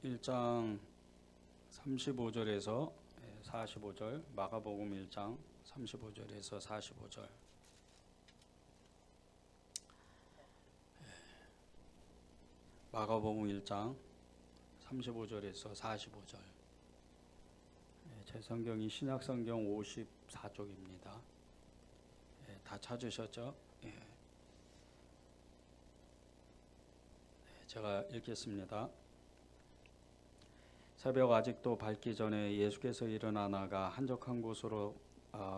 1장 35절에서 45절, 마가복음 1장 35절에서 45절. 마가복음 1장 35절에서 45절. 제 성경이 신약성경 54쪽입니다. 다 찾으셨죠? 제가 읽겠습니다. 새벽 아직도 밝기 전에 예수께서 일어나 나가 한적한 곳으로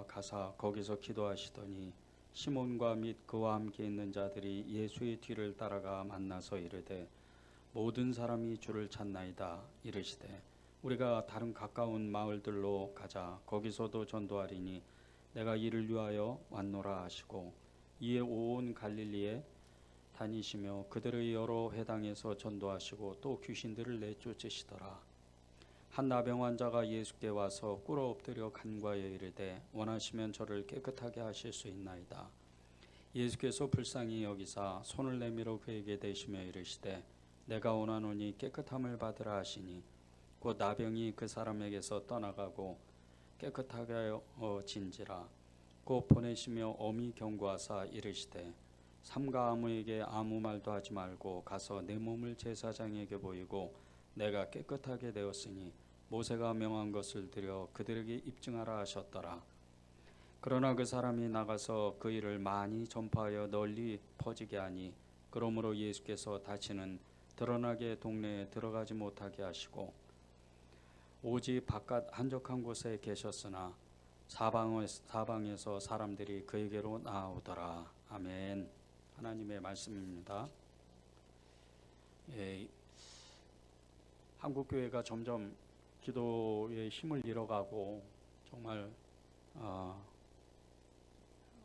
가사 거기서 기도하시더니 시몬과 및 그와 함께 있는 자들이 예수의 뒤를 따라가 만나서 이르되 모든 사람이 주를 찾나이다. 이르시되 우리가 다른 가까운 마을들로 가자. 거기서도 전도하리니 내가 이를 위하여 왔노라 하시고 이에 온 갈릴리에 다니시며 그들의 여러 회당에서 전도하시고 또 귀신들을 내쫓으시더라. 한 나병 환자가 예수께 와서 꿇어 엎드려 간과하여 이르되 원하시면 저를 깨끗하게 하실 수 있나이다. 예수께서 불쌍히 여기사 손을 내밀어 그에게 대시며 이르시되 내가 원하노니 깨끗함을 받으라 하시니 곧 나병이 그 사람에게서 떠나가고 깨끗하게 하여 진지라. 곧 보내시며 엄히 경고하사 이르시되 삼가 아무에게 아무 말도 하지 말고 가서 내 몸을 제사장에게 보이고 내가 깨끗하게 되었으니 모세가 명한 것을 드려 그들에게 입증하라 하셨더라. 그러나 그 사람이 나가서 그 일을 많이 전파하여 널리 퍼지게 하니 그러므로 예수께서 다시는 드러나게 동네에 들어가지 못하게 하시고 오직 바깥 한적한 곳에 계셨으나 사방에서 사람들이 그에게로 나아오더라. 아멘. 하나님의 말씀입니다. 한국교회가 점점 기도의 힘을 잃어가고 정말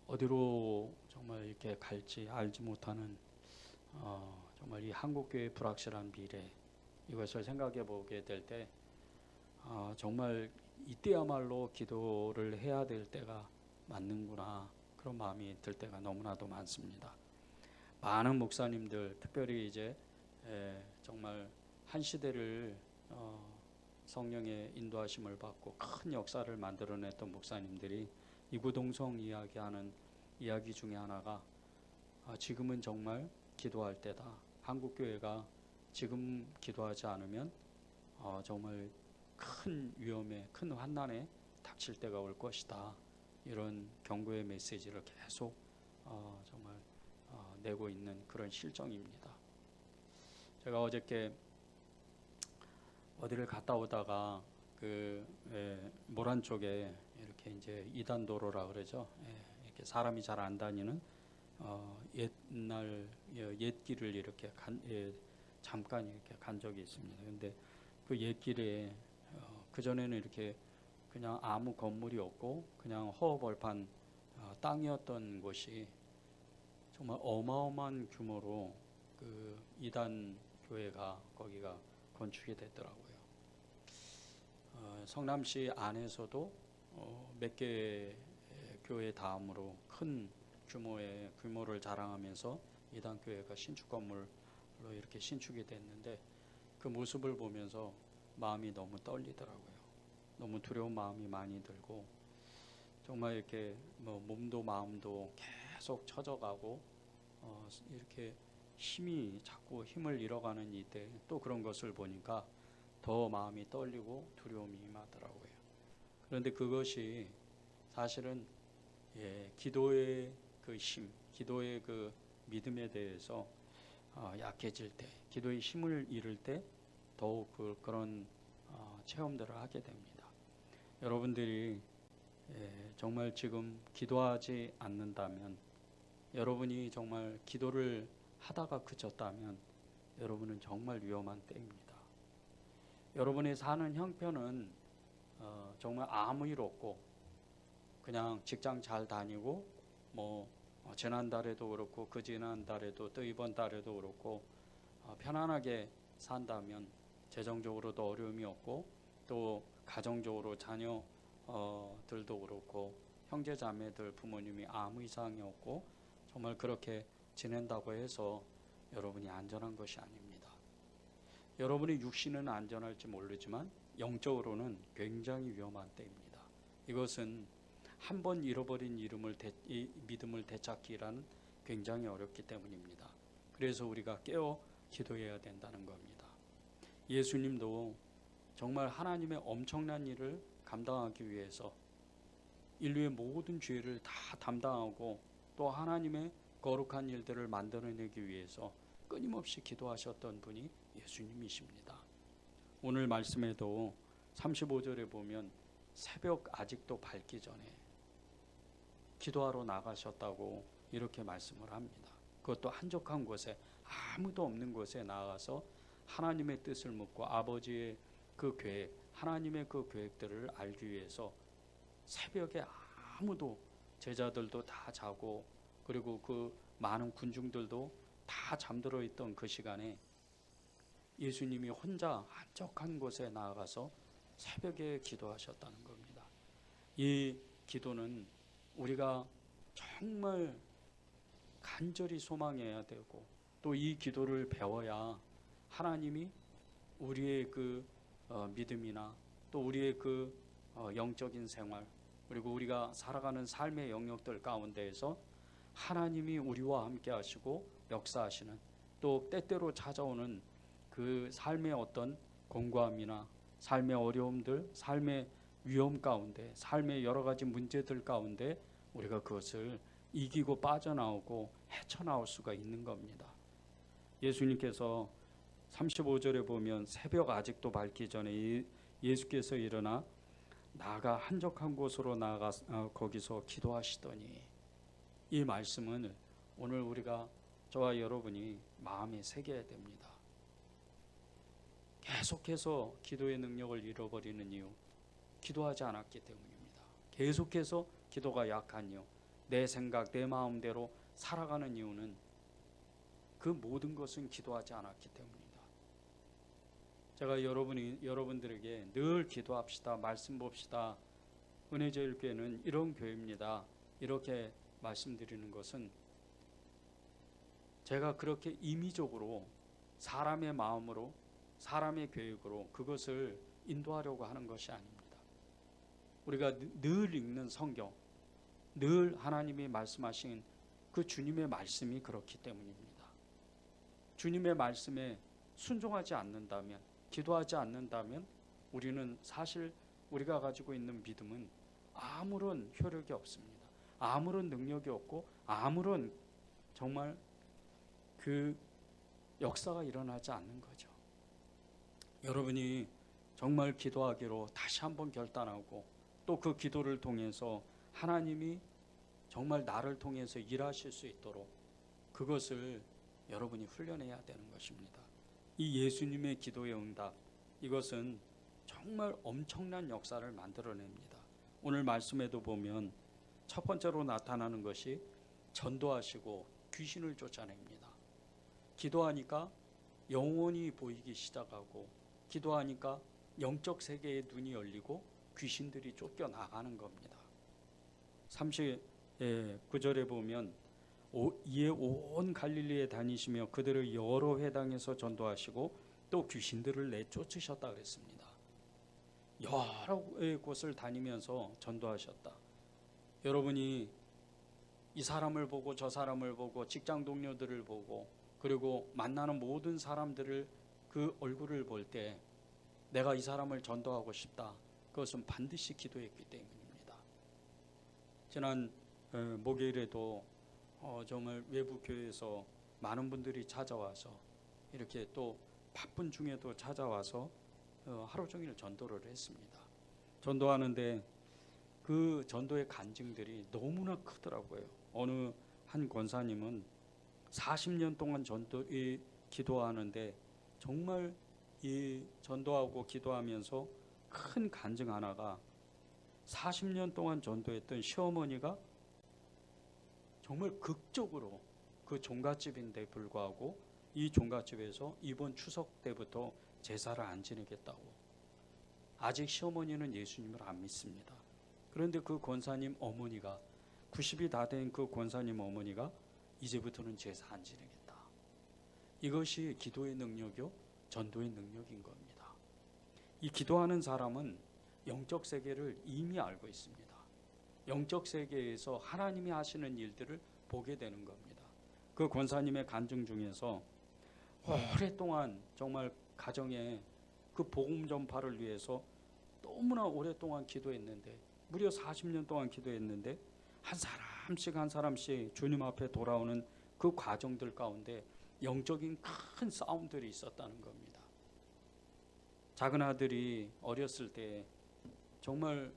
어디로 정말 이렇게 갈지 알지 못하는 정말 이 한국교회의 불확실한 미래, 이것을 생각해 보게 될 때 정말 이때야말로 기도를 해야 될 때가 맞는구나, 그런 마음이 들 때가 너무나도 많습니다. 많은 목사님들, 특별히 이제 정말 한 시대를 성령의 인도하심을 받고 큰 역사를 만들어냈던 목사님들이 이구동성 이야기하는 이야기 중에 하나가 지금은 정말 기도할 때다. 한국교회가 지금 기도하지 않으면 정말 큰 위험에, 큰 환난에 닥칠 때가 올 것이다. 이런 경고의 메시지를 계속 정말 내고 있는 그런 실정입니다. 제가 어저께 어디를 갔다 오다가 모란 쪽에 이렇게 이제 이단도로라 그러죠. 이렇게 사람이 잘 안 다니는 옛날 옛길을 이렇게 잠깐 이렇게 간 적이 있습니다. 근데 그 옛길에 그 전에는 이렇게 그냥 아무 건물이 없고 그냥 허허벌판 땅이었던 곳이 정말 어마어마한 규모로 그 이단 교회가 거기가 건축이 됐더라고요. 성남시 안에서도 몇 개 교회 다음으로 큰 규모를 자랑하면서 이단 교회가 신축 건물로 이렇게 신축이 됐는데 그 모습을 보면서 마음이 너무 떨리더라고요. 너무 두려운 마음이 많이 들고 정말 이렇게 몸도 마음도 계속 처져가고 이렇게 자꾸 힘을 잃어가는 이때 또 그런 것을 보니까 더 마음이 떨리고 두려움이 임하더라고요. 그런데 그것이 사실은 기도의 그 힘, 기도의 그 믿음에 대해서 약해질 때, 기도의 힘을 잃을 때 더욱 그런 체험들을 하게 됩니다. 여러분들이 정말 지금 기도하지 않는다면, 여러분이 정말 기도를 하다가 그쳤다면 여러분은 정말 위험한 때입니다. 여러분이 사는 형편은 정말 아무 일 없고 그냥 직장 잘 다니고 지난달에도 그렇고 그 지난달에도 또 이번 달에도 그렇고 편안하게 산다면 재정적으로도 어려움이 없고 또 가정적으로 자녀들도 그렇고 형제 자매들 부모님이 아무 이상이 없고 정말 그렇게 지낸다고 해서 여러분이 안전한 것이 아닙니다. 여러분의 육신은 안전할지 모르지만 영적으로는 굉장히 위험한 때입니다. 이것은 한 번 잃어버린 이 믿음을 되찾기란 굉장히 어렵기 때문입니다. 그래서 우리가 깨어 기도해야 된다는 겁니다. 예수님도 정말 하나님의 엄청난 일을 감당하기 위해서 인류의 모든 죄를 다 담당하고 또 하나님의 거룩한 일들을 만들어내기 위해서 끊임없이 기도하셨던 분이 예수님이십니다. 오늘 말씀에도 35절에 보면 새벽 아직도 밝기 전에 기도하러 나가셨다고 이렇게 말씀을 합니다. 그것도 한적한 곳에, 아무도 없는 곳에 나가서 하나님의 뜻을 묻고 아버지의 그 계획, 하나님의 그 계획들을 알기 위해서 새벽에 아무도, 제자들도 다 자고 그리고 그 많은 군중들도 다 잠들어 있던 그 시간에 예수님이 혼자 한적한 곳에 나아가서 새벽에 기도하셨다는 겁니다. 이 기도는 우리가 정말 간절히 소망해야 되고 또 이 기도를 배워야 하나님이 우리의 그 믿음이나 또 우리의 그 영적인 생활 그리고 우리가 살아가는 삶의 영역들 가운데에서 하나님이 우리와 함께 하시고 역사하시는 또 때때로 찾아오는 그 삶의 어떤 공고함이나 삶의 어려움들, 삶의 위험 가운데, 삶의 여러 가지 문제들 가운데 우리가 그것을 이기고 빠져나오고 헤쳐나올 수가 있는 겁니다. 예수님께서 35절에 보면 새벽 아직도 밝기 전에 예수께서 일어나 나가 한적한 곳으로 나가 거기서 기도하시더니, 이 말씀은 오늘 우리가 저와 여러분이 마음에 새겨야 됩니다. 계속해서 기도의 능력을 잃어버리는 이유, 기도하지 않았기 때문입니다. 계속해서 기도가 약한 이유, 내 생각, 내 마음대로 살아가는 이유는 그 모든 것은 기도하지 않았기 때문입니다. 제가 여러분들에게 늘 기도합시다, 말씀 봅시다, 은혜제일교회는 이런 교회입니다, 이렇게 말씀드리는 것은 제가 그렇게 임의적으로 사람의 마음으로 사람의 계획으로 그것을 인도하려고 하는 것이 아닙니다. 우리가 늘 읽는 성경, 늘 하나님이 말씀하신 그 주님의 말씀이 그렇기 때문입니다. 주님의 말씀에 순종하지 않는다면, 기도하지 않는다면 우리는 사실 우리가 가지고 있는 믿음은 아무런 효력이 없습니다. 아무런 능력이 없고 아무런 정말 그 역사가 일어나지 않는 거죠. 여러분이 정말 기도하기로 다시 한번 결단하고 또 그 기도를 통해서 하나님이 정말 나를 통해서 일하실 수 있도록 그것을 여러분이 훈련해야 되는 것입니다. 이 예수님의 기도의 응답, 이것은 정말 엄청난 역사를 만들어냅니다. 오늘 말씀에도 보면 첫 번째로 나타나는 것이 전도하시고 귀신을 쫓아냅니다. 기도하니까 영혼이 보이기 시작하고, 기도하니까 영적 세계의 눈이 열리고 귀신들이 쫓겨나가는 겁니다. 39절에 보면 이에 온 갈릴리에 다니시며 그들을 여러 회당에서 전도하시고 또 귀신들을 내쫓으셨다 그랬습니다. 여러 곳을 다니면서 전도하셨다. 여러분이 이 사람을 보고 저 사람을 보고 직장 동료들을 보고 그리고 만나는 모든 사람들을 그 얼굴을 볼 때 내가 이 사람을 전도하고 싶다, 그것은 반드시 기도했기 때문입니다. 지난 목요일에도 정말 외부 교회에서 많은 분들이 찾아와서 이렇게 또 바쁜 중에도 찾아와서 하루 종일 전도를 했습니다. 전도하는데 그 전도의 간증들이 너무나 크더라고요. 어느 한 권사님은 40년 동안 기도하는데 정말 이 전도하고 기도하면서 큰 간증 하나가 40년 동안 전도했던 시어머니가 정말 극적으로 그 종갓집인데 불구하고 이 종갓집에서 이번 추석 때부터 제사를 안 지내겠다고. 아직 시어머니는 예수님을 안 믿습니다. 그런데 그 권사님 어머니가 90이 다 된 그 권사님 어머니가 이제부터는 제사 안 지내겠다. 이것이 기도의 능력이요, 전도의 능력인 겁니다. 이 기도하는 사람은 영적 세계를 이미 알고 있습니다. 영적 세계에서 하나님이 하시는 일들을 보게 되는 겁니다. 그 권사님의 간증 중에서 오랫동안 정말 가정에 그 복음 전파를 위해서 너무나 오랫동안 기도했는데, 무려 40년 동안 기도했는데 한 사람씩 주님 앞에 돌아오는 그 과정들 가운데 영적인 큰 싸움들이 있었다는 겁니다. 작은 아들이 어렸을 때 정말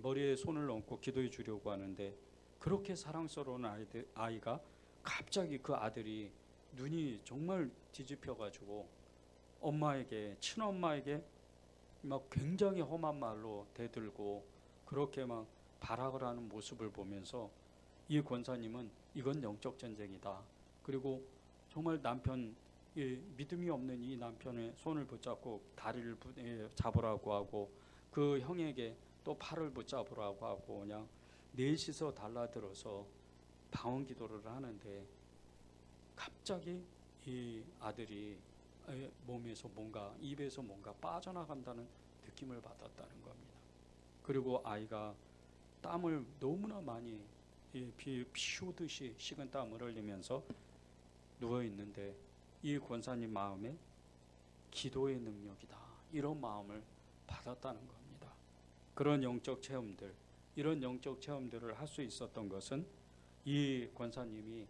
머리에 손을 얹고 기도해 주려고 하는데, 그렇게 사랑스러운 아이가 갑자기 그 아들이 눈이 정말 뒤집혀 가지고 친엄마에게 막 굉장히 험한 말로 대들고 그렇게 막 발악을 하는 모습을 보면서 이 권사님은 이건 영적 전쟁이다. 그리고 정말 믿음이 없는 이 남편의 손을 붙잡고 다리를 잡으라고 하고, 그 형에게 또 팔을 붙잡으라고 하고, 그냥 넷이서 달라들어서 방언 기도를 하는데, 갑자기 이 아들이 입에서 뭔가 빠져나간다는 느낌을 받았다는 겁니다. 그리고 아이가 땀을 너무나 많이 피우듯이 식은 땀을 흘리면서 누워 있는데, 이 권사님 마음에 기도의 능력이다, 이런 마음을 받았다는 겁니다. 이런 영적 체험들을 할 수 있었던 것은 이 권사님이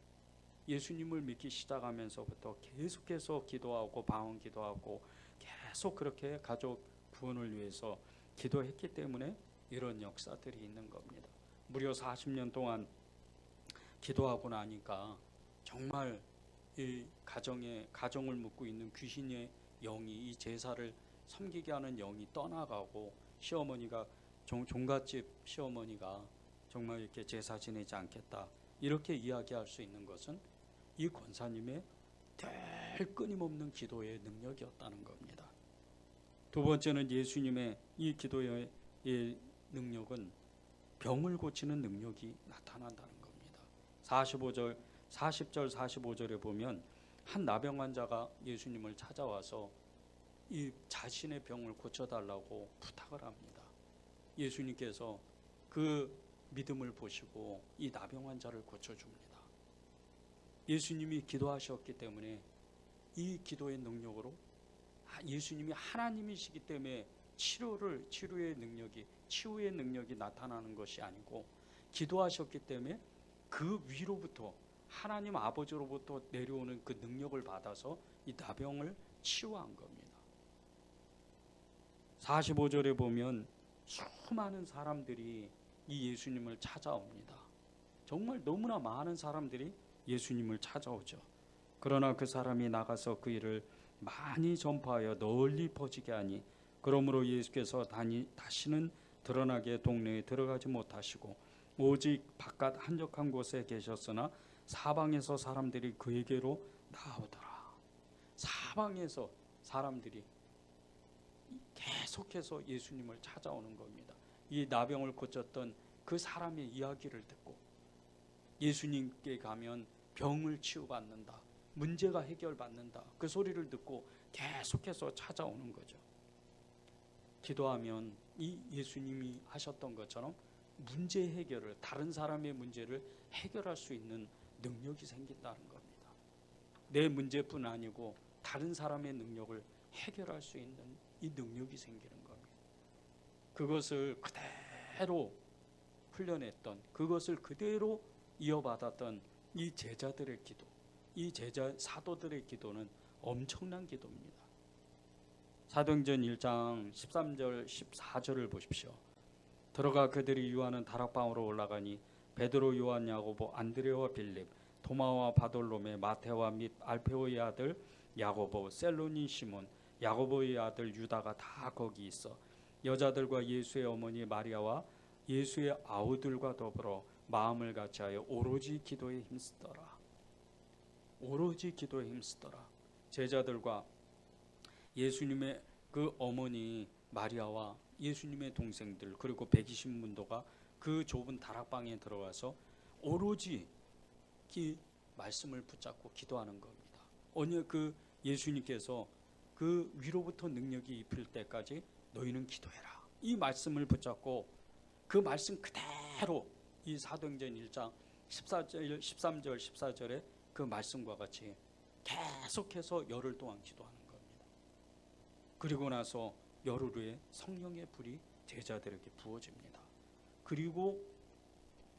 예수님을 믿기 시작하면서부터 계속해서 기도하고 방언 기도하고 계속 그렇게 가족 구원을 위해서 기도했기 때문에 이런 역사들이 있는 겁니다. 무려 40년 동안 기도하고 나니까 정말 이 가정을 묶고 있는 귀신의 영이, 이 제사를 섬기게 하는 영이 떠나가고, 시어머니가 종갓집 시어머니가 정말 이렇게 제사 지내지 않겠다, 이렇게 이야기할 수 있는 것은 이 권사님의 늘 끊임없는 기도의 능력이었다는 겁니다. 두 번째는 예수님의 이 기도의 능력은 병을 고치는 능력이 나타난다는 겁니다. 40절 45절에 보면 한 나병 환자가 예수님을 찾아와서 이 자신의 병을 고쳐달라고 부탁을 합니다. 예수님께서 그 믿음을 보시고 이 나병 환자를 고쳐줍니다. 예수님이 기도하셨기 때문에 이 기도의 능력으로, 예수님이 하나님이시기 때문에 치유의 능력이 나타나는 것이 아니고, 기도하셨기 때문에 그 위로부터, 하나님 아버지로부터 내려오는 그 능력을 받아서 이 나병을 치유한 겁니다. 45절에 보면 수많은 사람들이 이 예수님을 찾아옵니다. 정말 너무나 많은 사람들이 예수님을 찾아오죠. 그러나 그 사람이 나가서 그 일을 많이 전파하여 널리 퍼지게 하니, 그러므로 예수께서 다시는 드러나게 동네에 들어가지 못하시고 오직 바깥 한적한 곳에 계셨으나 사방에서 사람들이 그에게로 나오더라. 사방에서 사람들이 계속해서 예수님을 찾아오는 겁니다. 이 나병을 고쳤던 그 사람의 이야기를 듣고, 예수님께 가면 병을 치유받는다, 문제가 해결받는다, 그 소리를 듣고 계속해서 찾아오는 거죠. 기도하면 이 예수님이 하셨던 것처럼 문제 해결을, 다른 사람의 문제를 해결할 수 있는 능력이 생긴다는 겁니다. 내 문제뿐 아니고 다른 사람의 능력을 해결할 수 있는 이 능력이 생기는 겁니다. 그것을 그대로 훈련했던, 그것을 그대로 이어받았던 이 제자들의 기도, 이 사도들의 기도는 엄청난 기도입니다. 사도행전 1장 13절 14절을 보십시오. 들어가 그들이 유하는 다락방으로 올라가니 베드로, 요한, 야고보, 안드레와 빌립, 도마와 바돌로메, 마테와 및 알페오의 아들 야고보, 셀로닌 시몬, 야고보의 아들 유다가 다 거기 있어 여자들과 예수의 어머니 마리아와 예수의 아우들과 더불어 마음을 같이하여 오로지 기도에 힘쓰더라. 오로지 기도에 힘쓰더라. 제자들과 예수님의 그 어머니 마리아와 예수님의 동생들, 그리고 120문도가 그 좁은 다락방에 들어가서 오로지 말씀을 붙잡고 기도하는 겁니다. 어느 그 예수님께서 그 위로부터 능력이 입힐 때까지 너희는 기도해라. 이 말씀을 붙잡고 그 말씀 그대로 이 사도행전 1장 14절, 13절, 14절에 그 말씀과 같이 계속해서 열흘 동안 기도하는 겁니다. 그리고 나서 열흘 후에 성령의 불이 제자들에게 부어집니다. 그리고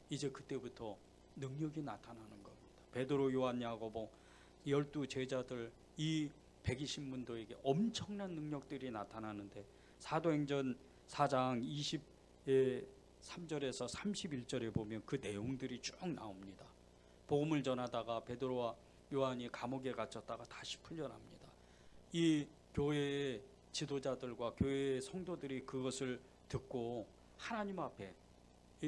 이제 그때부터 능력이 나타나는 겁니다. 베드로, 요한, 야고보 12 제자들 이 120문도에게 엄청난 능력들이 나타나는데 사도행전 4장 23절에서 31절에 보면 그 내용들이 쭉 나옵니다. 복음을 전하다가 베드로와 요한이 감옥에 갇혔다가 다시 풀려납니다. 이 교회의 지도자들과 교회의 성도들이 그것을 듣고 하나님 앞에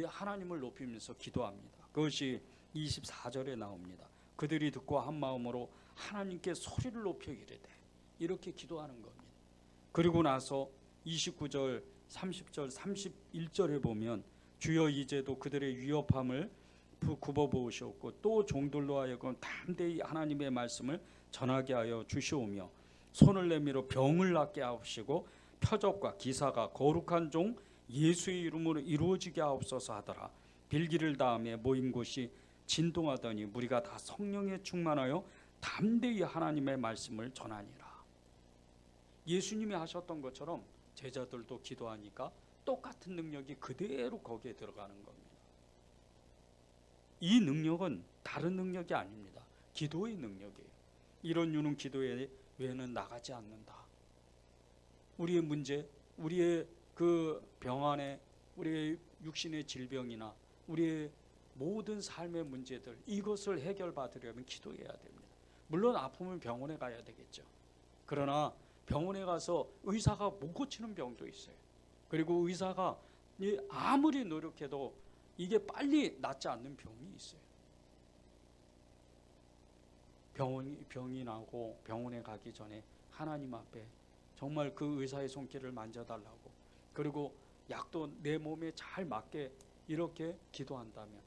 하나님을 높이면서 기도합니다. 그것이 24절에 나옵니다. 그들이 듣고 한 마음으로 하나님께 소리를 높여 이르되, 이렇게 기도하는 겁니다. 그리고 나서 29절, 30절, 31절에 보면 주여 이제도 그들의 위협함을 굽어보으셨고 또 종들로 하여금 담대히 하나님의 말씀을 전하게 하여 주시오며 손을 내밀어 병을 낫게 하옵시고 표적과 기사가 거룩한 종 예수의 이름으로 이루어지게 하옵소서 하더라. 빌기를 다음에 모인 곳이 진동하더니 무리가 다 성령에 충만하여 담대히 하나님의 말씀을 전하니라. 예수님이 하셨던 것처럼 제자들도 기도하니까 똑같은 능력이 그대로 거기에 들어가는 겁니다. 이 능력은 다른 능력이 아닙니다. 기도의 능력이에요. 이런 유는 기도에 외에는 나가지 않는다. 우리의 문제, 우리의 그 병안에, 우리의 육신의 질병이나 우리의 모든 삶의 문제들, 이것을 해결받으려면 기도해야 됩니다. 물론 아프면 병원에 가야 되겠죠. 그러나 병원에 가서 의사가 못 고치는 병도 있어요. 그리고 의사가 아무리 노력해도 이게 빨리 낫지 않는 병이 있어요. 병이 나고 병원에 가기 전에 하나님 앞에 정말 그 의사의 손길을 만져달라고, 그리고 약도 내 몸에 잘 맞게 이렇게 기도한다면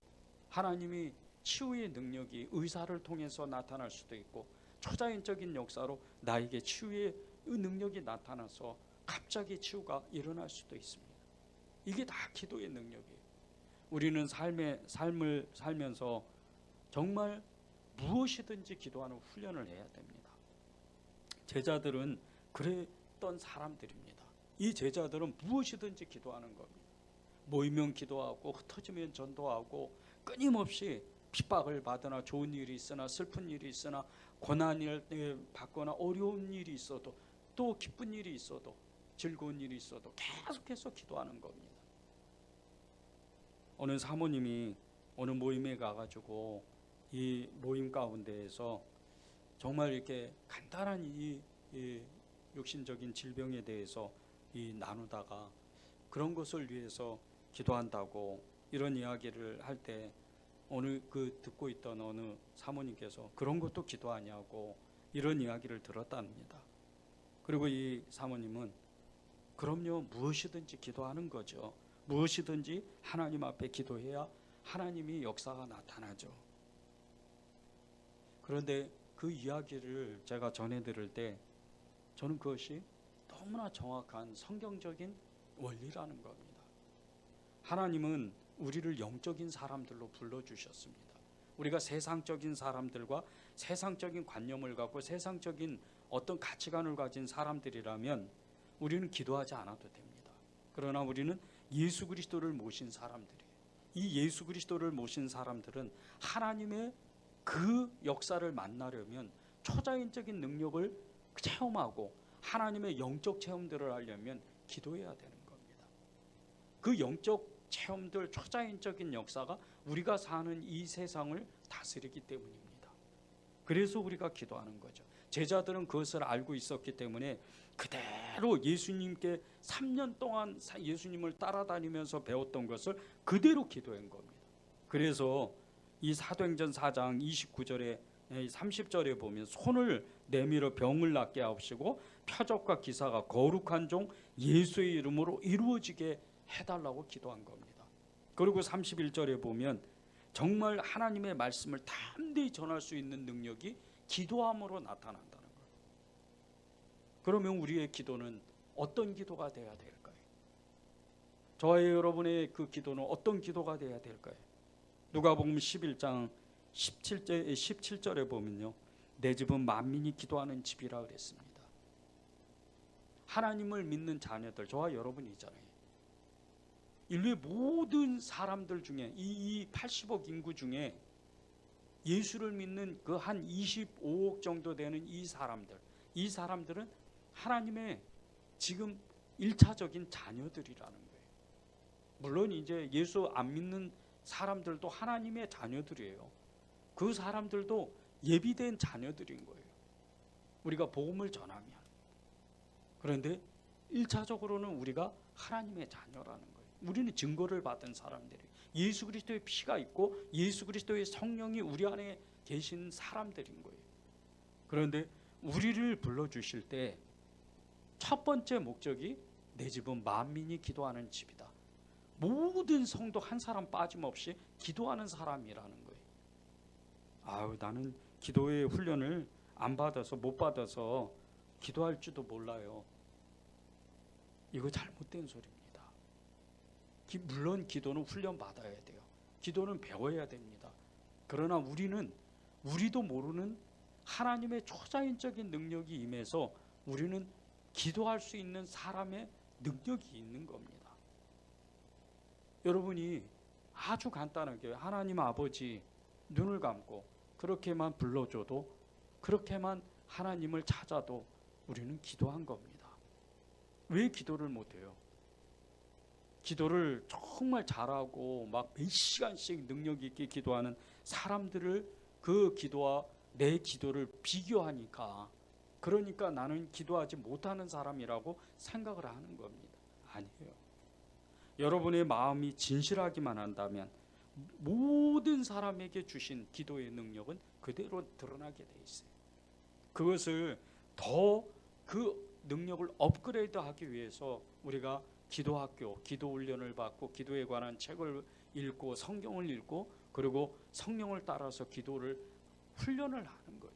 하나님이 치유의 능력이 의사를 통해서 나타날 수도 있고 초자연적인 역사로 나에게 치유의 능력이 나타나서 갑자기 치유가 일어날 수도 있습니다. 이게 다 기도의 능력이에요. 우리는 삶을 살면서 정말 무엇이든지 기도하는 훈련을 해야 됩니다. 제자들은 그랬던 사람들입니다. 이 제자들은 무엇이든지 기도하는 겁니다. 모이면 기도하고 흩어지면 전도하고 끊임없이 핍박을 받으나 좋은 일이 있으나 슬픈 일이 있으나 고난을 받거나 어려운 일이 있어도 또 기쁜 일이 있어도 즐거운 일이 있어도 계속해서 기도하는 겁니다. 어느 사모님이 어느 모임에 가가지고 이 모임 가운데에서 정말 이렇게 간단한 이 육신적인 질병에 대해서 나누다가 그런 것을 위해서 기도한다고 이런 이야기를 할 때 어느 듣고 있던 어느 사모님께서 그런 것도 기도하냐고 이런 이야기를 들었답니다. 그리고 이 사모님은 그럼요, 무엇이든지 기도하는 거죠. 무엇이든지 하나님 앞에 기도해야 하나님이 역사가 나타나죠. 그런데 그 이야기를 제가 전해 들을 때 저는 그것이 너무나 정확한 성경적인 원리라는 겁니다. 하나님은 우리를 영적인 사람들로 불러주셨습니다. 우리가 세상적인 사람들과 세상적인 관념을 갖고 세상적인 어떤 가치관을 가진 사람들이라면 우리는 기도하지 않아도 됩니다. 그러나 우리는 예수 그리스도를 모신 사람들이에요. 이 예수 그리스도를 모신 사람들은 하나님의 그 역사를 만나려면 초자연적인 능력을 체험하고 하나님의 영적 체험들을 하려면 기도해야 되는 겁니다. 그 영적 체험들, 초자연적인 역사가 우리가 사는 이 세상을 다스리기 때문입니다. 그래서 우리가 기도하는 거죠. 제자들은 그것을 알고 있었기 때문에 그대로 예수님께 3년 동안 예수님을 따라다니면서 배웠던 것을 그대로 기도한 겁니다. 그래서 이 사도행전 4장 29절에 30절에 보면 손을 내밀어 병을 낫게 하옵시고 표적과 기사가 거룩한 종 예수의 이름으로 이루어지게 해달라고 기도한 겁니다. 그리고 31절에 보면 정말 하나님의 말씀을 담대히 전할 수 있는 능력이 기도함으로 나타난다는 거예요. 그러면 우리의 기도는 어떤 기도가 돼야 될까요? 저와 여러분의 그 기도는 어떤 기도가 돼야 될까요? 누가복음 11장 17절에 보면요, 내 집은 만민이 기도하는 집이라 그랬습니다. 하나님을 믿는 자녀들, 저와 여러분이잖아요. 인류의 모든 사람들 중에 이 80억 인구 중에 예수를 믿는 그 한 25억 정도 되는 이 사람들은 하나님의 지금 1차적인 자녀들이라는 거예요. 물론 이제 예수 안 믿는 사람들도 하나님의 자녀들이에요. 그 사람들도 예비된 자녀들인 거예요, 우리가 복음을 전하면. 그런데 1차적으로는 우리가 하나님의 자녀라는 거예요. 우리는 증거를 받은 사람들이에요. 예수 그리스도의 피가 있고 예수 그리스도의 성령이 우리 안에 계신 사람들인 거예요. 그런데 우리를 불러주실 때 첫 번째 목적이 내 집은 만민이 기도하는 집이다. 모든 성도 한 사람 빠짐없이 기도하는 사람이라는 거예요. 아유, 나는 기도의 훈련을 안 받아서 못 받아서 기도할 줄도 몰라요. 이거 잘못된 소리입니다. 물론 기도는 훈련 받아야 돼요. 기도는 배워야 됩니다. 그러나 우리도 모르는 하나님의 초자연적인 능력이 임해서 우리는 기도할 수 있는 사람의 능력이 있는 겁니다. 여러분이 아주 간단하게 하나님 아버지 눈을 감고 그렇게만 불러줘도, 그렇게만 하나님을 찾아도 우리는 기도한 겁니다. 왜 기도를 못해요? 기도를 정말 잘하고 막 몇 시간씩 능력 있게 기도하는 사람들을 그 기도와 내 기도를 비교하니까, 그러니까 나는 기도하지 못하는 사람이라고 생각을 하는 겁니다. 아니에요. 여러분의 마음이 진실하기만 한다면 모든 사람에게 주신 기도의 능력은 그대로 드러나게 돼 있어요. 그것을 더 그 능력을 업그레이드하기 위해서 우리가 기도학교, 기도 훈련을 받고 기도에 관한 책을 읽고 성경을 읽고 그리고 성령을 따라서 기도를 훈련을 하는 거예요.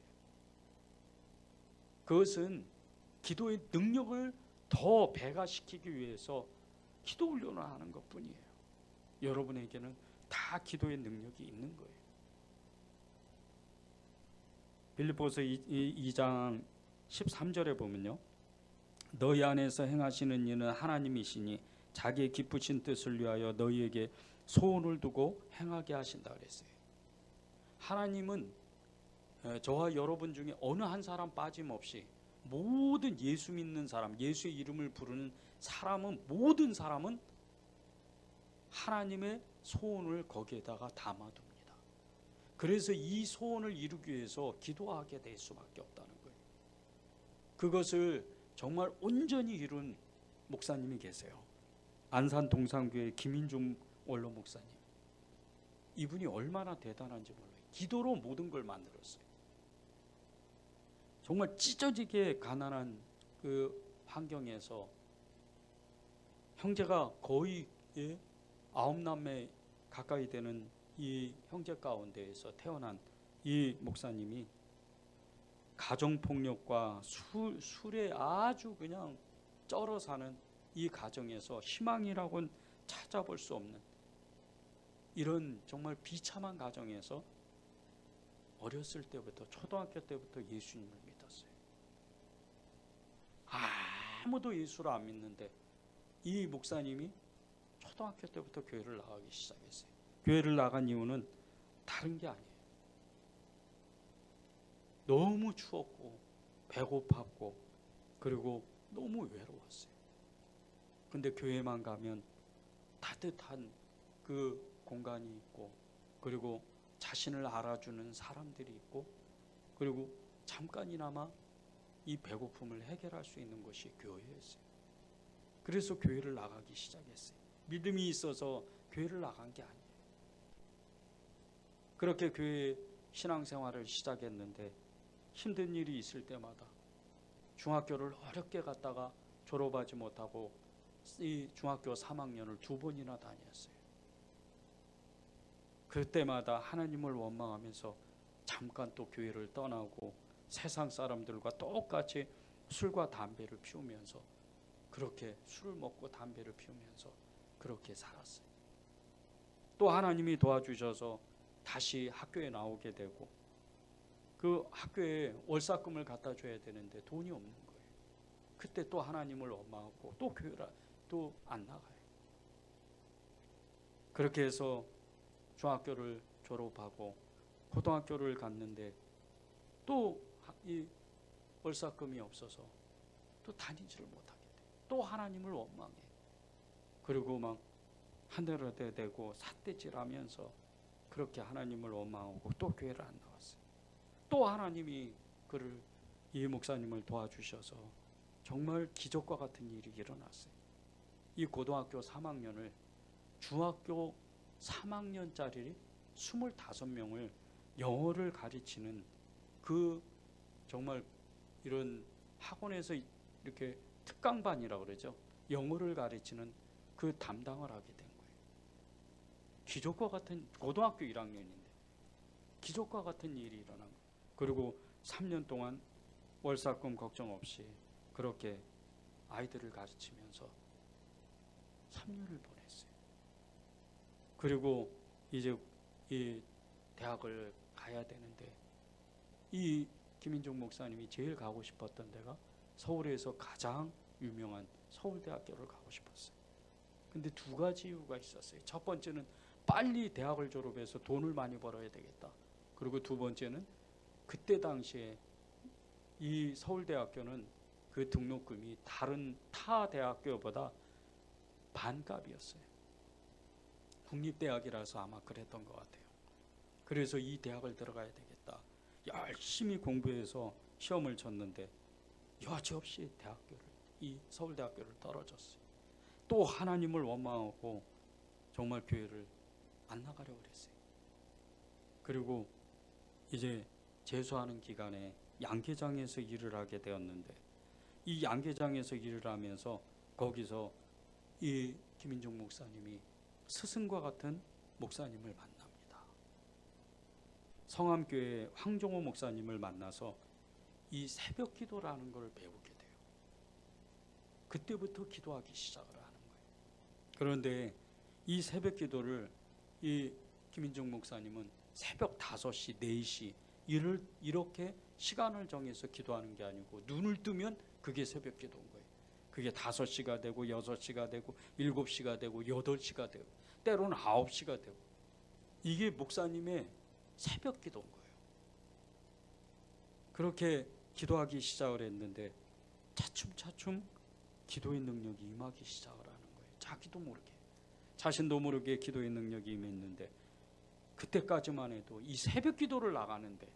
그것은 기도의 능력을 더 배가시키기 위해서 기도 훈련을 하는 것뿐이에요. 여러분에게는 다 기도의 능력이 있는 거예요. 빌립보서 2장 13절에 보면요, 너희 안에서 행하시는 이는 하나님이시니 자기의 기쁘신 뜻을 위하여 너희에게 소원을 두고 행하게 하신다 그랬어요. 하나님은 저와 여러분 중에 어느 한 사람 빠짐없이 모든 예수 믿는 사람, 예수의 이름을 부르는 모든 사람은 하나님의 소원을 거기에다가 담아둡니다. 그래서 이 소원을 이루기 위해서 기도하게 될 수밖에 없다는 거예요. 그것을 정말 온전히 이룬 목사님이 계세요. 안산 동산교회 김인중 원로 목사님. 이분이 얼마나 대단한지 몰라요. 기도로 모든 걸 만들었어요. 정말 찢어지게 가난한 그 환경에서 형제가 거의 9남매 가까이 되는 이 형제 가운데에서 태어난 이 목사님이 가정폭력과 술에 아주 그냥 쩔어 사는 이 가정에서 희망이라고는 찾아볼 수 없는 이런 정말 비참한 가정에서 어렸을 때부터, 초등학교 때부터 예수님을 믿었어요. 아무도 예수를 안 믿는데 이 목사님이 초등학교 때부터 교회를 나가기 시작했어요. 교회를 나간 이유는 다른 게 아니에요. 너무 추웠고 배고팠고 그리고 너무 외로웠어요. 근데 교회만 가면 따뜻한 그 공간이 있고 그리고 자신을 알아주는 사람들이 있고 그리고 잠깐이나마 이 배고픔을 해결할 수 있는 것이 교회였어요. 그래서 교회를 나가기 시작했어요. 믿음이 있어서 교회를 나간 게 아니에요. 그렇게 교회 신앙생활을 시작했는데 힘든 일이 있을 때마다 중학교를 어렵게 갔다가 졸업하지 못하고 이 중학교 3학년을 2번이나 다녔어요. 그때마다 하나님을 원망하면서 잠깐 또 교회를 떠나고 세상 사람들과 똑같이 술과 담배를 피우면서 그렇게 술을 먹고 담배를 피우면서 그렇게 살았어요. 또 하나님이 도와주셔서 다시 학교에 나오게 되고 그 학교에 월사금을 갖다 줘야 되는데 돈이 없는 거예요. 그때 또 하나님을 원망하고 또 교회를 또 안 나가요. 그렇게 해서 중학교를 졸업하고 고등학교를 갔는데 또 이 월사금이 없어서 또 다니지를 못하게 돼요. 또 하나님을 원망해. 그리고 막 하늘에 대고 삿대질하면서 그렇게 하나님을 원망하고 또 교회를 안 나왔어요. 또 하나님이 그를 이 목사님을 도와주셔서 정말 기적과 같은 일이 일어났어요. 이 고등학교 3학년을 중학교 3학년짜리 25명을 영어를 가르치는 그 정말 이런 학원에서 이렇게 특강반이라고 그러죠. 영어를 가르치는 그 담당을 하게 된 거예요. 기적과 같은 고등학교 1학년인데 기적과 같은 일이 일어난 거예요. 그리고 3년 동안 월사금 걱정 없이 그렇게 아이들을 가르치면서 3년을 보냈어요. 그리고 이제 이 대학을 가야 되는데 이 김인종 목사님이 제일 가고 싶었던 데가 서울에서 가장 유명한 서울대학교를 가고 싶었어요. 근데 두 가지 이유가 있었어요. 첫 번째는 빨리 대학을 졸업해서 돈을 많이 벌어야 되겠다. 그리고 두 번째는 그때 당시에 이 서울대학교는 그 등록금이 다른 타 대학교보다 반값이었어요. 국립대학이라서 아마 그랬던 것 같아요. 그래서 이 대학을 들어가야 되겠다. 열심히 공부해서 시험을 쳤는데 여지없이 이 서울대학교를 떨어졌어요. 또 하나님을 원망하고 정말 교회를 안 나가려고 그랬어요. 그리고 이제 재수하는 기간에 양계장에서 일을 하게 되었는데 이 양계장에서 일을 하면서 거기서 이 김인종 목사님이 스승과 같은 목사님을 만납니다. 성암교회 황종호 목사님을 만나서 이 새벽 기도라는 걸 배우게 돼요. 그때부터 기도하기 시작을 하는 거예요. 그런데 이 새벽 기도를 이 김인종 목사님은 새벽 5시, 4시 이렇게 시간을 정해서 기도하는 게 아니고 눈을 뜨면 그게 새벽 기도인 거예요. 그게 5시가 되고 6시가 되고 7시가 되고 8시가 되고 때로는 9시가 되고 이게 목사님의 새벽 기도인 거예요. 그렇게 기도하기 시작을 했는데 차츰차츰 기도의 능력이 임하기 시작을 하는 거예요. 자기도 모르게 자신도 모르게 기도의 능력이 임했는데 그때까지만 해도 이 새벽 기도를 나가는데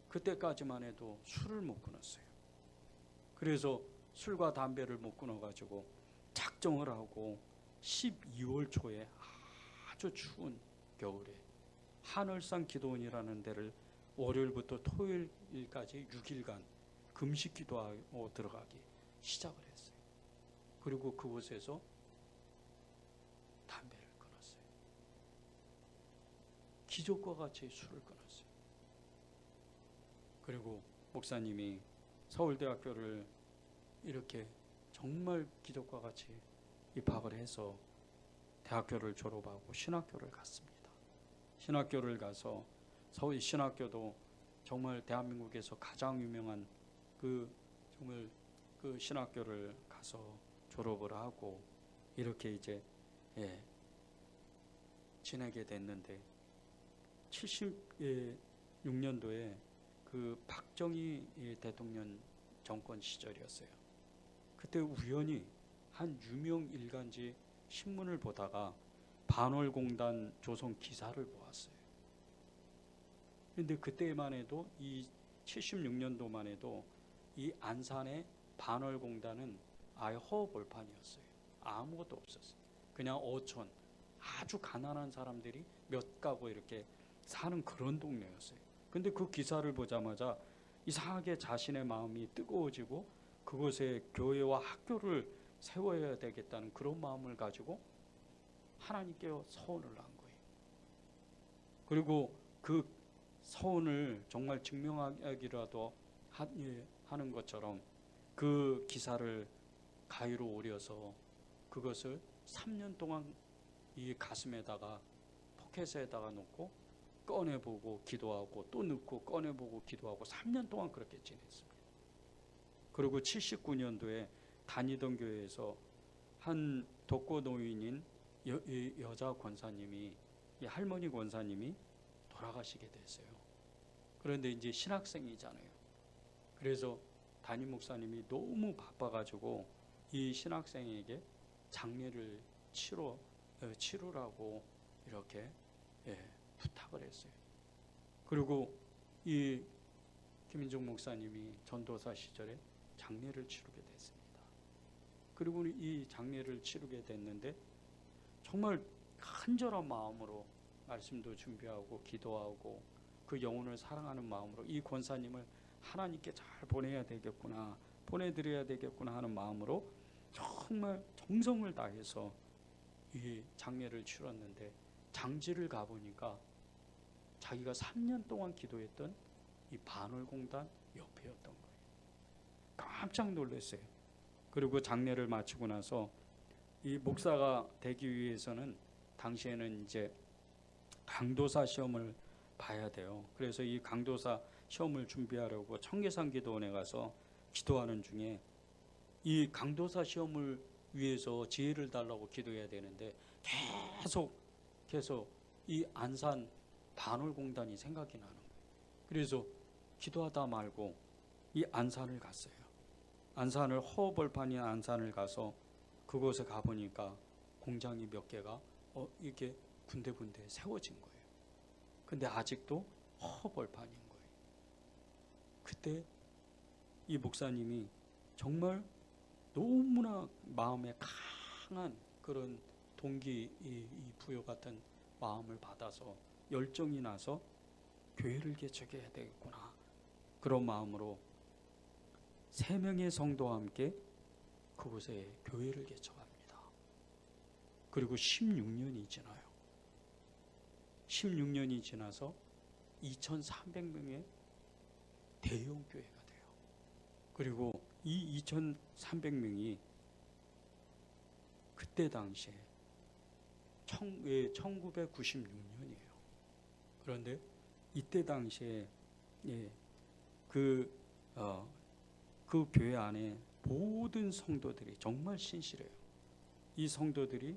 그때까지만 해도 술을 못 끊었어요. 그래서 술과 담배를 못 끊어가지고 작정을 하고 12월 초에 아주 추운 겨울에 하늘산 기도원이라는 데를 월요일부터 토요일까지 6일간 금식 기도하고 들어가기 시작을 했어요. 그리고 그곳에서 담배를 끊었어요. 기적과 같이 술을 끊었어요. 그리고 목사님이 서울대학교를 이렇게 정말 기적과 같이 입학을 해서 대학교를 졸업하고 신학교를 갔습니다. 신학교를 가서 서울 신학교도 정말 대한민국에서 가장 유명한 정말 그 신학교를 가서 졸업을 하고 이렇게 이제 지내게 됐는데 76년도에 그 박정희 대통령 정권 시절이었어요. 그때 우연히 한 유명 일간지 신문을 보다가 반월공단 조선 기사를 보았어요. 그런데 그때만 해도 이 76년도만 해도 이 안산의 반월공단은 아예 허허벌판이었어요. 아무것도 없었어요. 그냥 어촌 아주 가난한 사람들이 몇 가구 이렇게 사는 그런 동네였어요. 근데 그 기사를 보자마자 이상하게 자신의 마음이 뜨거워지고 그곳에 교회와 학교를 세워야 되겠다는 그런 마음을 가지고 하나님께 서원을 한 거예요. 그리고 그 서원을 정말 증명하기라도 하는 것처럼 그 기사를 가위로 오려서 그것을 3년 동안 이 가슴에다가 포켓에다가 놓고 꺼내보고 기도하고 또 넣고 꺼내보고 기도하고 3년 동안 그렇게 지냈습니다. 그리고 79년도에 다니던 교회에서 한 독거 노인인 여자 권사님이, 이 할머니 권사님이 돌아가시게 됐어요. 그런데 이제 신학생이잖아요. 그래서 담임 목사님이 너무 바빠가지고 이 신학생에게 장례를 치르라고 이렇게 부탁을 했어요. 그리고 이 김인종 목사님이 전도사 시절에 장례를 치르게 됐습니다. 그리고 이 장례를 치르게 됐는데 정말 간절한 마음으로 말씀도 준비하고 기도하고 그 영혼을 사랑하는 마음으로 이 권사님을 하나님께 잘 보내야 되겠구나, 보내드려야 되겠구나 하는 마음으로 정말 정성을 다해서 이 장례를 치렀는데 장지를 가보니까 자기가 3년 동안 기도했던 이 반월공단 옆이었던 거예요. 깜짝 놀랐어요. 그리고 장례를 마치고 나서 이 목사가 되기 위해서는 당시에는 이제 강도사 시험을 봐야 돼요. 그래서 이 강도사 시험을 준비하려고 청계산 기도원에 가서 기도하는 중에 이 강도사 시험을 위해서 지혜를 달라고 기도해야 되는데 계속 이 안산 반월공단이 생각이 나는 거예요. 그래서 기도하다 말고 이 안산을 갔어요. 안산을 허벌판인 안산을 가서 그곳에 가보니까 공장이 몇 개가 이렇게 군데군데 세워진 거예요. 근데 아직도 허벌판인 거예요. 그때 이 목사님이 정말 너무나 마음에 강한 그런 동기 부여 같은 마음을 받아서 열정이 나서 교회를 개척해야 되겠구나, 그런 마음으로 3명의 성도와 함께 그곳에 교회를 개척합니다. 그리고 16년이 지나요. 16년이 지나서 2,300명의 대형 교회가 돼요. 그리고 이 2,300명이 그때 당시에 1996년이에요. 그런데 이때 당시에 그 교회 안에 모든 성도들이 정말 신실해요. 이 성도들이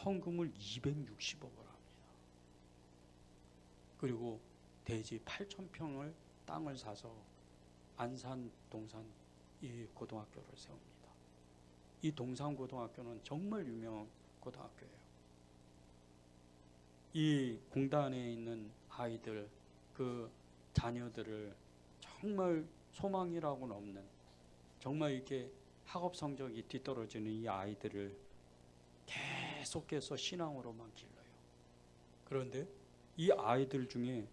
헌금을 260억을 합니다. 그리고 대지 8,000평을 땅을 사서 안산 동산 이 고등학교를 세웁니다. 이 동산 고등학교는 정말 유명한 고등학교예요. 이 공단에 있는 아이들, 그 자녀들을 정말 소망이라고는 없는, 정말 이렇게 학업 성적이 뒤떨어지는 이 아이들을 계속해서 신앙으로만 길러요. 그런데 이 아이들 중에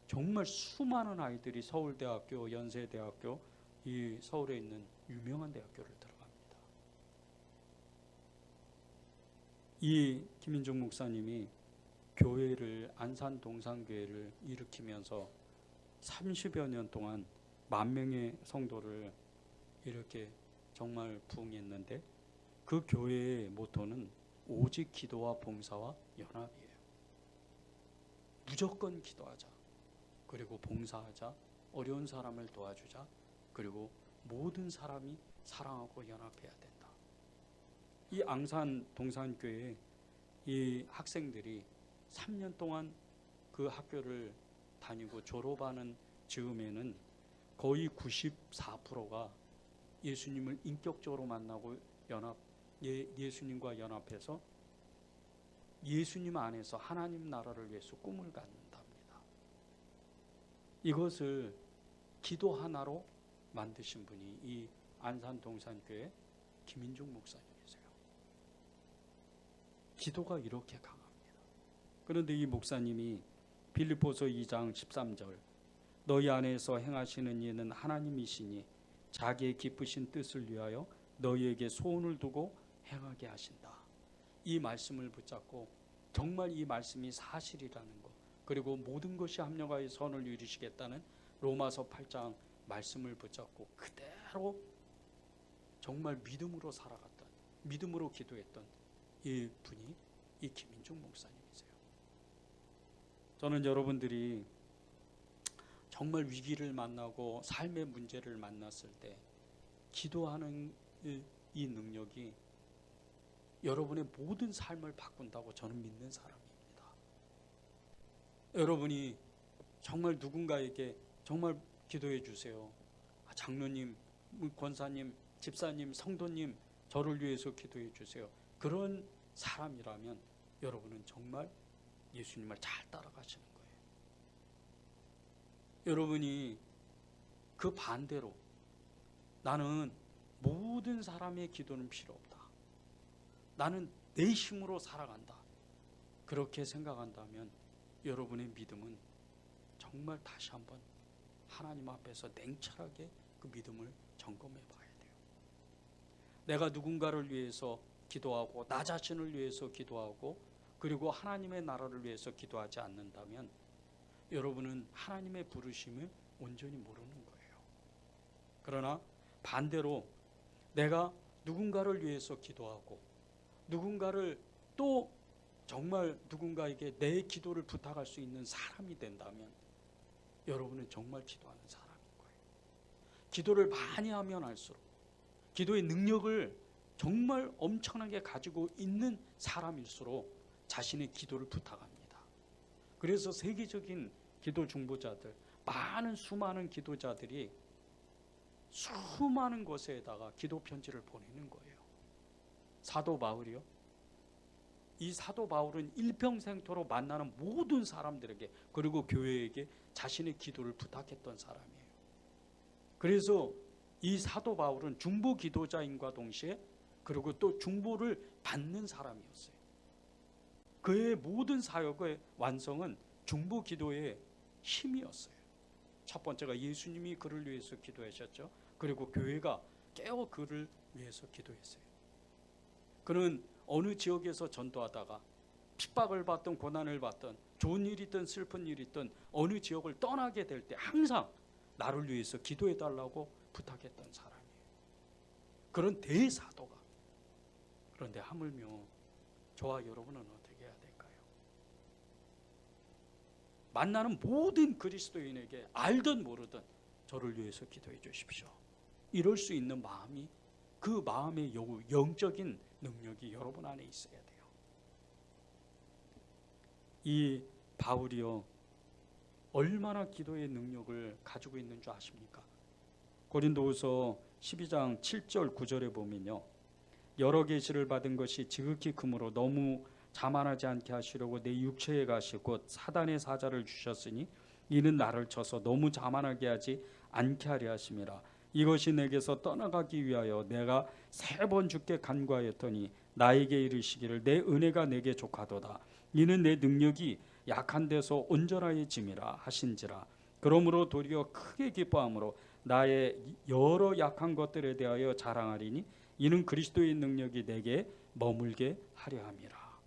정말 수많은 아이들이 서울대학교, 연세대학교, 이 서울에 있는 유명한 대학교를 들어갑니다. 이 김인종 목사님이 교회를, 안산 동산교회를 일으키면서 30여 년 동안 10,000명의 성도를 이렇게 정말 부흥했는데 그 교회의 모토는 오직 기도와 봉사와 연합이에요. 무조건 기도하자, 그리고 봉사하자, 어려운 사람을 도와주자, 그리고 모든 사람이 사랑하고 연합해야 된다. 이 안산 동산교회 이 학생들이 3년 동안 그 학교를 다니고 졸업하는 즈음에는 거의 94%가 예수님을 인격적으로 만나고 예수님과 연합해서 예수님 안에서 하나님 나라를 위해서 꿈을 갖는답니다. 이것을 기도 하나로 만드신 분이 이 안산 동산교회 김인종 목사님이세요. 기도가 이렇게 강합니다. 그런데 이 목사님이 빌립보서 2장 13절 너희 안에서 행하시는 이는 하나님이시니 자기의 기쁘신 뜻을 위하여 너희에게 소원을 두고 행하게 하신다. 이 말씀을 붙잡고 정말 이 말씀이 사실이라는 것, 그리고 모든 것이 합력하여 선을 이루시겠다는 로마서 8장 말씀을 붙잡고 그대로 정말 믿음으로 살아갔던, 믿음으로 기도했던 이 분이 이 김인중 목사님이세요. 저는 여러분들이 정말 위기를 만나고 삶의 문제를 만났을 때 기도하는 이 능력이 여러분의 모든 삶을 바꾼다고 저는 믿는 사람입니다. 여러분이 정말 누군가에게 정말 기도해 주세요. 장로님, 권사님, 집사님, 성도님, 저를 위해서 기도해 주세요. 그런 사람이라면 여러분은 정말 예수님을 잘 따라가시는 거예요. 여러분이 그 반대로 나는 모든 사람의 기도는 필요 없다, 나는 내 힘으로 살아간다, 그렇게 생각한다면 여러분의 믿음은 정말 다시 한번 하나님 앞에서 냉철하게 그 믿음을 점검해 봐야 돼요. 내가 누군가를 위해서 기도하고 나 자신을 위해서 기도하고 그리고 하나님의 나라를 위해서 기도하지 않는다면 여러분은 하나님의 부르심을 온전히 모르는 거예요. 그러나 반대로 내가 누군가를 위해서 기도하고 누군가를 또 정말 누군가에게 내 기도를 부탁할 수 있는 사람이 된다면 여러분은 정말 기도하는 사람인 거예요. 기도를 많이 하면 할수록 기도의 능력을 정말 엄청나게 가지고 있는 사람일수록 자신의 기도를 부탁합니다. 그래서 세계적인 기도 중보자들, 수많은 기도자들이 수많은 곳에다가 기도 편지를 보내는 거예요. 사도 바울이요, 이 사도 바울은 일평생토록 만나는 모든 사람들에게 그리고 교회에게 자신의 기도를 부탁했던 사람이에요. 그래서 이 사도 바울은 중보 기도자인과 동시에 그리고 또 중보를 받는 사람이었어요. 그의 모든 사역의 완성은 중보 기도의 힘이었어요. 첫 번째가 예수님이 그를 위해서 기도하셨죠. 그리고 교회가 깨어 그를 위해서 기도했어요. 그는 어느 지역에서 전도하다가 핍박을 받든 고난을 받든 좋은 일이 있든 슬픈 일이 있든 어느 지역을 떠나게 될 때 항상 나를 위해서 기도해 달라고 부탁했던 사람이에요. 그런 대사도가. 그런데 하물며 저와 여러분은 어떻게 해야 될까요? 만나는 모든 그리스도인에게 알든 모르든 저를 위해서 기도해 주십시오, 이럴 수 있는 마음이, 그 마음의 영적인 능력이 여러분 안에 있어야 돼요. 이 바울이요, 얼마나 기도의 능력을 가지고 있는 줄 아십니까? 고린도후서 12장 7절 9절에 보면요, 여러 계시를 받은 것이 지극히 크므로 너무 자만하지 않게 하시려고 내 육체에 가시 곧 사단의 사자를 주셨으니 이는 나를 쳐서 너무 자만하게 하지 않게 하려 하심이라. 이것이 내게서 떠나가기 위하여 내가 3번 주께 간구하였더니 나에게 이르시기를 내 은혜가 내게 족하도다. 이는 내 능력이 약한 데서 온전하여짐이라 하신지라. 그러므로 도리어 크게 기뻐함으로 나의 여러 약한 것들에 대하여 자랑하리니 이는 그리스도의 능력이 내게 머물게 하려 함이라.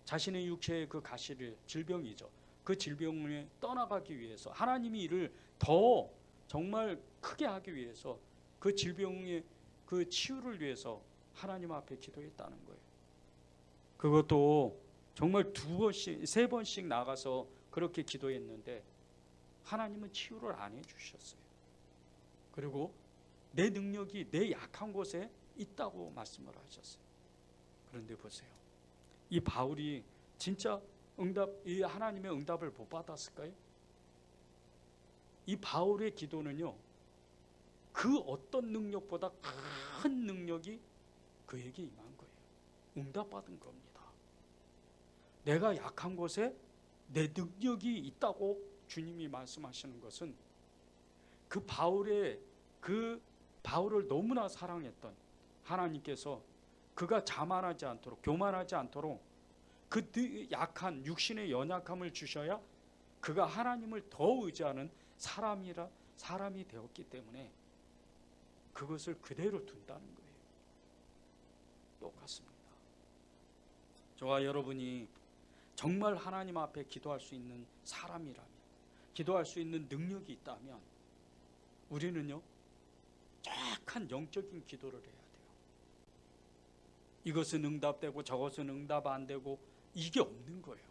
자신의 육체의 그 가시를, 질병이죠, 그 질병을 떠나가기 위해서 하나님이 이를 더 정말 크게 하기 위해서 그 질병의 그 치유를 위해서 하나님 앞에 기도했다는 거예요. 그것도 정말 2번씩 3번씩 나가서 그렇게 기도했는데 하나님은 치유를 안 해주셨어요. 그리고 내 능력이 내 약한 곳에 있다고 말씀을 하셨어요. 그런데 보세요, 이 바울이 진짜 이 하나님의 응답을 못 받았을까요? 이 바울의 기도는요, 그 어떤 능력보다 큰 능력이 그에게 임한 거예요. 응답받은 겁니다. 내가 약한 곳에 내 능력이 있다고 주님이 말씀하시는 것은 그 바울을 너무나 사랑했던 하나님께서 그가 자만하지 않도록, 교만하지 않도록 그 약한 육신의 연약함을 주셔야 그가 하나님을 더 의지하는 사람이 되었기 때문에 그것을 그대로 둔다는 거예요. 똑같습니다. 저와 여러분이 정말 하나님 앞에 기도할 수 있는 사람이라면, 기도할 수 있는 능력이 있다면 우리는요 정확한 영적인 기도를 해야 돼요. 이것은 응답되고 저것은 응답 안 되고 이게 없는 거예요.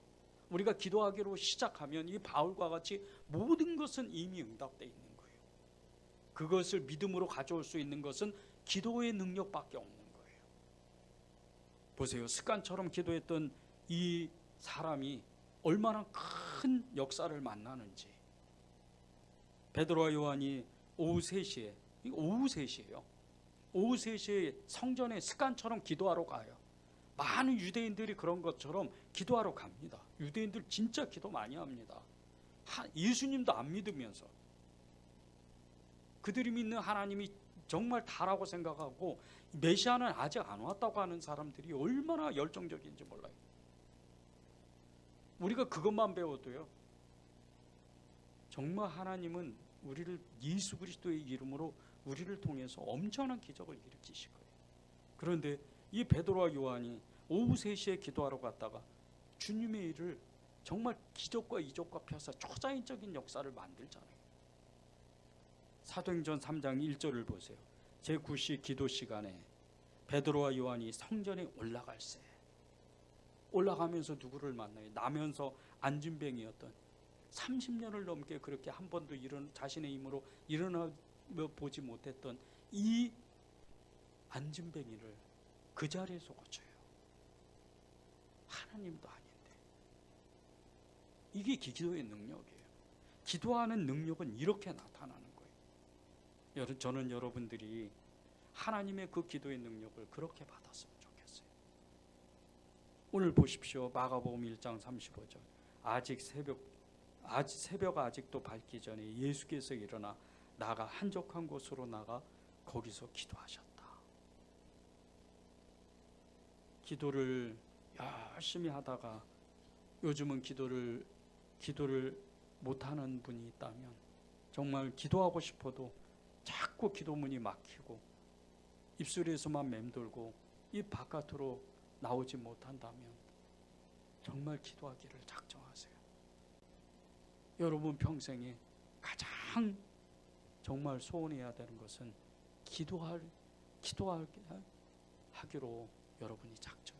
우리가 기도하기로 시작하면 이 바울과 같이 모든 것은 이미 응답되어 있는 거예요. 그것을 믿음으로 가져올 수 있는 것은 기도의 능력밖에 없는 거예요. 보세요. 습관처럼 기도했던 이 사람이 얼마나 큰 역사를 만나는지. 베드로와 요한이 오후 3시에, 오후 3시예요. 오후 3시에 성전에 습관처럼 기도하러 가요. 많은 유대인들이 그런 것처럼 기도하러 갑니다. 유대인들 진짜 기도 많이 합니다. 예수님도 안 믿으면서. 그들이 믿는 하나님이 정말 다라고 생각하고 메시아는 아직 안 왔다고 하는 사람들이 얼마나 열정적인지 몰라요. 우리가 그것만 배워도요, 정말 하나님은 우리를 예수 그리스도의 이름으로 우리를 통해서 엄청난 기적을 일으키실 거예요. 그런데 이 베드로와 요한이 오후 3시에 기도하러 갔다가 주님의 일을 정말 기적과 이적과 펴서 초자연적인 역사를 만들잖아요. 사도행전 3장 1절을 보세요. 제9시 기도 시간에 베드로와 요한이 성전에 올라갈새. 올라가면서 누구를 만나요? 나면서 안진뱅이였던 30년을 넘게 그렇게 한 번도 자신의 힘으로 일어나 보지 못했던 이 안진뱅이를 그 자리에서 고쳐요. 하나님도 아닌데. 이게 기도의 능력이에요. 기도하는 능력은 이렇게 나타나는 거예요. 저는 여러분들이 하나님의 그 기도의 능력을 그렇게 받았으면 좋겠어요. 오늘 보십시오. 마가복음 1장 35절. 새벽 아직도 밝기 전에 예수께서 일어나 나가 한적한 곳으로 나가 거기서 기도하셨다. 기도를 열심히 하다가 요즘은 기도를 못하는 분이 있다면, 정말 기도하고 싶어도 자꾸 기도문이 막히고 입술에서만 맴돌고 입 바깥으로 나오지 못한다면 정말 기도하기를 작정하세요. 여러분 평생에 가장 정말 소원해야 되는 것은 기도하기로 여러분이 작정.